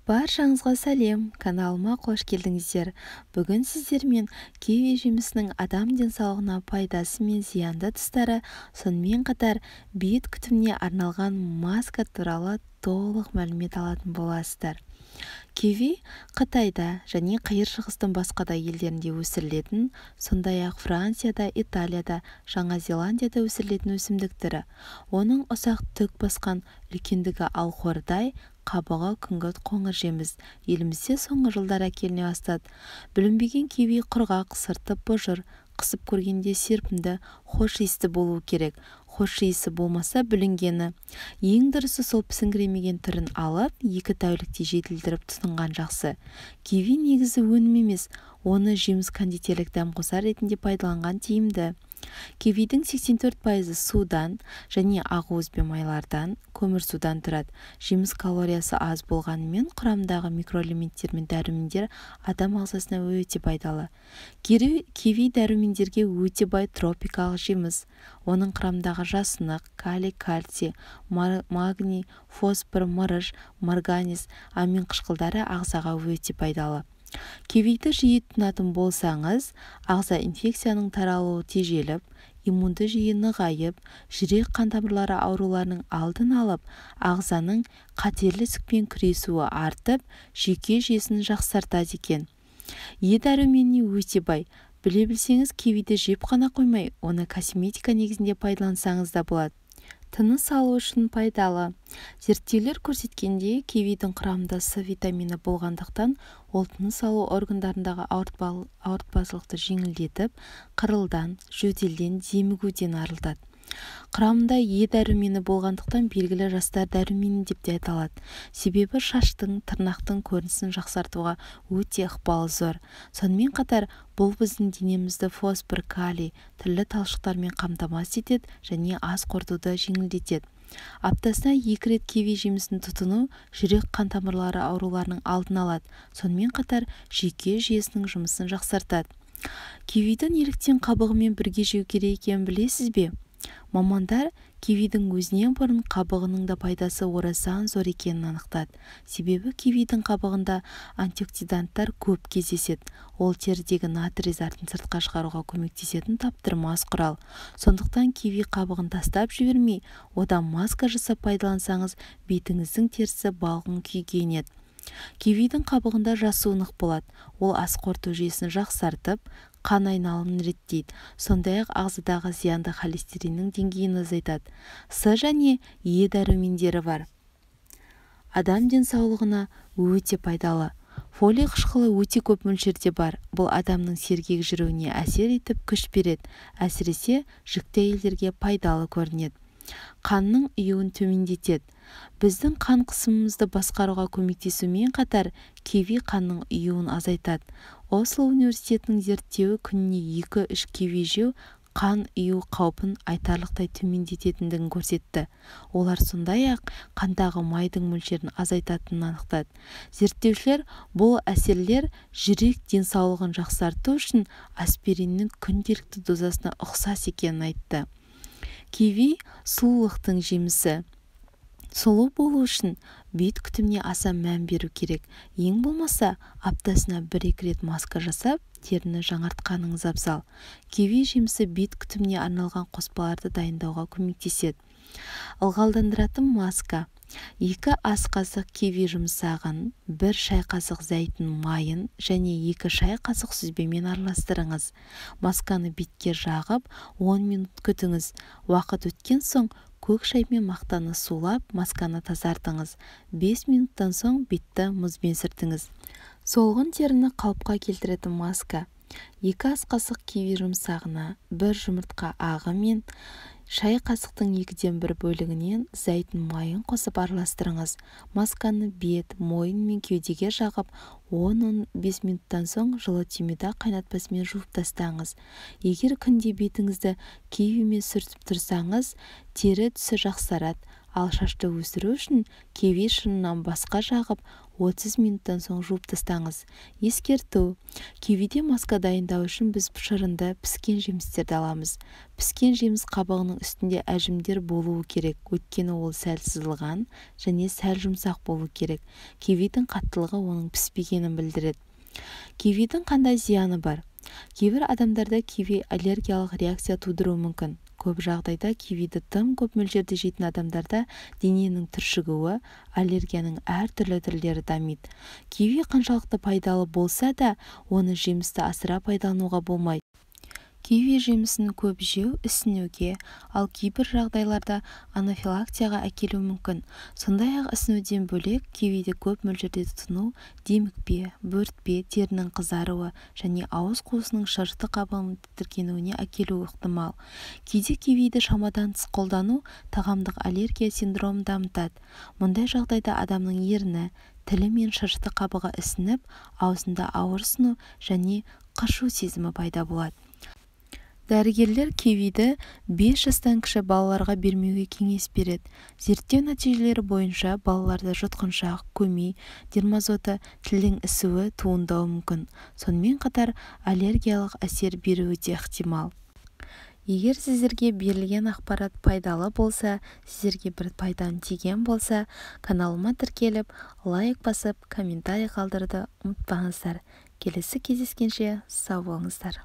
Баршаңызға сәлем, каналыма қош келдіңіздер. Бүгін сіздермен киви жемісінің адам денсаулығына пайдасы мен зиянды тұстары, сонымен қатар бет күтіміне арналған маска туралы толық мәлімет алатын боласыздар. Киви Қытайда және қиыр шығыстың басқа да елдерінде өсірілетін, сондай-ақ Францияда, Италияда, Жаңа Зеландияда өсірілетін өсімдік түрі. Оның ұсақ түк басқан үлкендігі алхордай, қабығы күңгірт қоңыр жеміс. Елімізде соңғы жылдары әкеліне бастады. Бүлінбеген киви құрғақ, сырты бұжыр, қысып көргенде серпімді, хош иісті болуы керек. Хош иісі болмаса бүлінгені. Ең дұрысы сол пісіңгіремеген түрін алып, 2 тәулікте жетілдіріп тұтынған жақсы. Киви негізі өнім емес, оны жеміс кондитерлік дәмқосар ретінде пайдаланған тиімді. Кивидің 84% судан және ақуыз бен майлардан, көмірсудан тұрады. Жеміс калориясы аз болғанымен, құрамдағы микроэлементтер мен дәрумендер адам ағзасына өте пайдалы. Киви дәрумендерге өте бай тропикалық жеміс. Оның құрамдағы жасынық, калий, кальций, магний, фосфор, мырыш, марганец, амин қышқылдары ағзаға өте пайдалы. Кивиді жиі тұтынатын болсаңыз, ағза инфекцияның таралуы тежеліп, иммунды жүйе нығайып, жүрек қан тамырлары ауруларының алдын алып, ағзаның қатерлі ісікпен күресуі артып, жүйке жүйесін жақсартады екен. Е дәруменіне өте бай. Біле білсеңіз, кивиді жеп қана қоймай, оны косметика негізінде пайдалансаңыз да болады. Тыныс алу үшін пайдалы. Зерттеулер көрсеткенде, кивидің құрамында С витамині болғандықтан, ол тыныс алу органдарындағы ауыртпашылықты жеңілдетіп, қырылдан, жөтелден, демігуден арылтады. Құрамында Е дәрумені болғандықтан белгілі жастар дәрумені деп те аталады. Себебі шаштың, тырнақтың көрінісін жақсартуға өте ықпалы зор. Сонымен қатар, бұл біздің денемізді фосфор, калий, түрлі талшықтармен қамтамасыз етеді және ас қорытуды жеңілдетеді. Аптасына 2 рет киви жемісін тұтыну жүрек қан тамырлары ауруларының алдын алады. Сонымен қатар, жүйке жүйесінің жұмысын жақсартады. Кивиді неліктен қабығымен бірге жеу керек екенін білесіз бе? Мамандар кивидің өзінен бұрын қабығының да пайдасы орасан зор екенін анықтады. Себебі кивидің қабығында антиоксиданттар көп кездеседі. Ол терідегі натрий затын сыртқа шығаруға көмектесетін таптырмас құрал. Сондықтан киви қабығын тастап жібермей, одан маска жасап пайдалансаңыз, бетіңіздің терісі балғын күйге енеді. Кивидің қабығында жасуынық болады. Ол ас қорыту жүйесін жақсартып, қан айналымын реттейді. Сондай-ақ ағзадағы зиянды холестериннің деңгейін азайтады. С және Е дәрумендері бар. Адам денсаулығына өте пайдалы. Фолий қышқылы өте көп мөлшерде бар. Бұл адамның сергек жүруіне әсер етіп күш береді. Әсіресе жүкті әйелдерге пайдалы көрінеді. Қанның ұйуын төмендетеді. Біздің қан қысымымызды басқаруға көмектесумен қатар, киви қанның ұйуын азайтады. Осло университетінің зерттеуі күніне 2-3 киви жеу қан ұйу қаупін айтарлықтай төмендететіндігін көрсетті. Олар сондай-ақ қандағы майдың мөлшерін азайтатынын анықтады. Зерттеушілер бұл әсерлер жүрек денсаулығын жақсарту үшін аспириннің күнделікті дозасына ұқсас екенін айтты. Киви сұлулықтың жемісі. Сұлу болу үшін бет күтіміне аса мән беру керек. Ең болмаса, аптасына 1-2 рет маска жасап, теріні жаңартқаныңыз абзал. Киви жемісі бет күтіміне арналған қоспаларды дайындауға көмектеседі. Ылғалдандыратын маска. 2 ас қасық киви жұмсағын, 1 шай қасық зәйтүн майын және 2 шай қасық сүзбемен араластырыңыз. Масканы бетке жағып, 10 минут күтіңіз. Уақыт өткен соң, көк шаймен мақтаны сулап, масканы тазартыңыз. 5 минуттан соң бетті мұзбен сүртіңіз. Солғын теріні қалыпқа келтіретін маска. 2 ас қасық киви жұмсағына, 1 жұмыртқа ағы мен шай қасықтың 2/1 бөлігінен зәйтүн майын қосып араластырыңыз. Масканы бет, мойын мен кеудеге жағып, 10-15 минуттан соң жылы түймеде қайнатпасымен жуып тастаңыз. Егер күнде бетіңізді кивимен сүртіп тұрсаңыз, тері түсі жақсарады, ал шашты өсіру үшін киви шырынынан басқа жағып 30 минуттан соң жуып тастаңыз. Ескерту: кивиде маска дайындау үшін біз шырынды піскен жемістерді аламыз. Піскен жеміс қабығының үстінде әжімдер болуы керек, өйткені ол сәл сызылған және сәл жұмсақ болуы керек. Кивидің қаттылығы оның піспегенін білдіреді. Кивидің қандай зияны бар? Кейбір адамдарда киви аллергиялық реакция тудыруы мүмкін. Көп жағдайда кивиді тым көп мөлшерде жейтін адамдарда дененің түршігуі, аллергияның әртүрлі түрлері дамиды. Киви қаншалықты пайдалы болса да, оны жемісті асыра пайдалануға болмайды. Киви жемісін көп жеу ісінуге, ал кейбір жағдайларда анафилаксияға әкелуі мүмкін. Сондай-ақ ісінуден бөлек, кивиді көп мөлшерде тұтыну демікпе, бөртпе, терінің қызаруы және ауыз қуысының шырышты қабығының тітіркенуіне әкелуі ықтимал. Кейде кивиді шамадан тыс қолдану тағамдық аллергия синдромын дамытады. Мұндай жағдайда адамның ерні, тілі мен шырышты қабығы ісініп, аузында ауырсыну және қышу сезімі пайда болады. Дәрігерлер кивиді 5 жастан кіші балаларға бермеуге кеңес береді. Зерттеу нәтижелері бойынша балаларда жұтқыншақ, көмей, дермазоты, тілдің ісуі туындауы мүмкін. Сонымен қатар аллергиялық әсер беруі де ықтимал. Егер сіздерге берілген ақпарат пайдалы болса, сіздерге бір пайдаң тиген болса, каналыма тіркеліп, лайк басып, комментарий қалдыруды ұмытпаңыздар. Келесі кездескенше сау болыңыздар.